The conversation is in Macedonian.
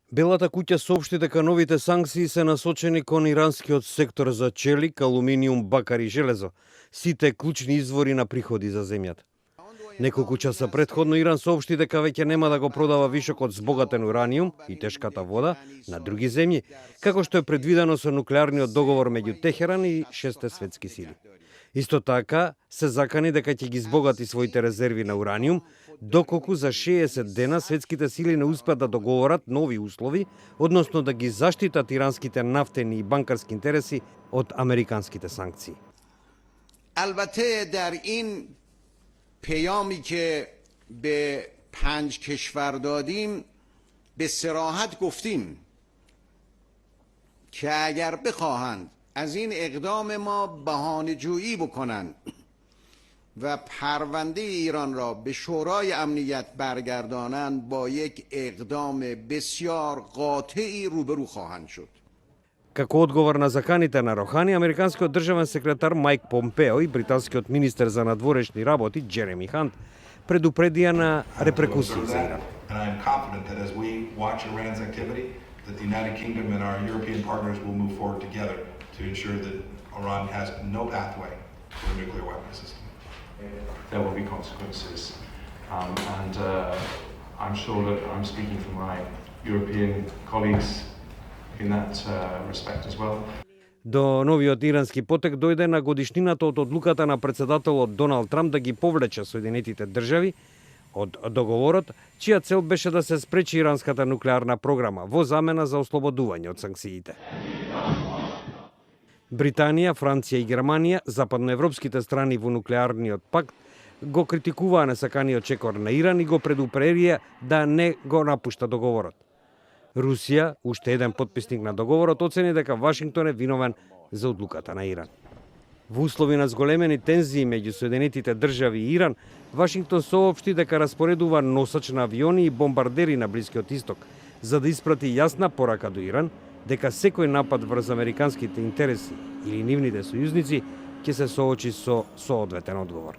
Белата куќа соопшти дека новите санкции се насочени кон иранскиот сектор за челик, алуминиум, бакар и железо, сите клучни извори на приходи за земјата. Неколку часа предходно Иран соопшти дека веќе нема да го продава вишокот збогатен ураниум и тешката вода на други земји, како што е предвидено со нуклеарниот договор меѓу Техеран и 6 светски сили. Исто така се закани дека ќе ги збогати своите резерви на ураниум, доколку за 60 дена светските сили не успеат да договорат нови услови, односно да ги заштитат иранските нафтени и банкарски интереси од американските санкции. البته در این پیامی که به 5 کشور دادیم به صراحت گفتیم که اگر بخواهند از این اقدام ما بهانه‌جویی بکنند و پرونده ایران را به شورای امنیت برگردانند با یک اقدام بسیار قاطعی روبرو خواهند شد. Како одговор на заканите на Рохани, американскиот државен секретар Майк Помпео и британскиот министер за надворешни работи Джереми Хант предупредија на репрекусии за Иран. That the United Kingdom and our European partners will move forward together to ensure that Iran has no pathway to a nuclear weapons system. There will be consequences, and I'm sure that I'm speaking for my European colleagues in that respect as well. До новиот ирански потек дојде на годишнината од одлуката на председателот Доналд Трамп да ги повлече Соединетите држави од договорот, чија цел беше да се спречи иранската нуклеарна програма во замена за ослободување од санкциите. Британија, Франција и Германија, западноевропските страни во нуклеарниот пакт, го критикуваа несаканиот чекор на Иран и го предупредија да не го напушта договорот. Русија, уште еден потписник на договорот, оцени дека Вашингтон е виновен за одлуката на Иран. Во услови на зголемени тензии меѓу Соединетите држави и Иран, Вашингтон соопшти дека распоредува носач на авиони и бомбардери на Блискиот Исток, за да испрати јасна порака до Иран дека секој напад врз американските интереси или нивните сојузници ќе се соочи со соодветен одговор.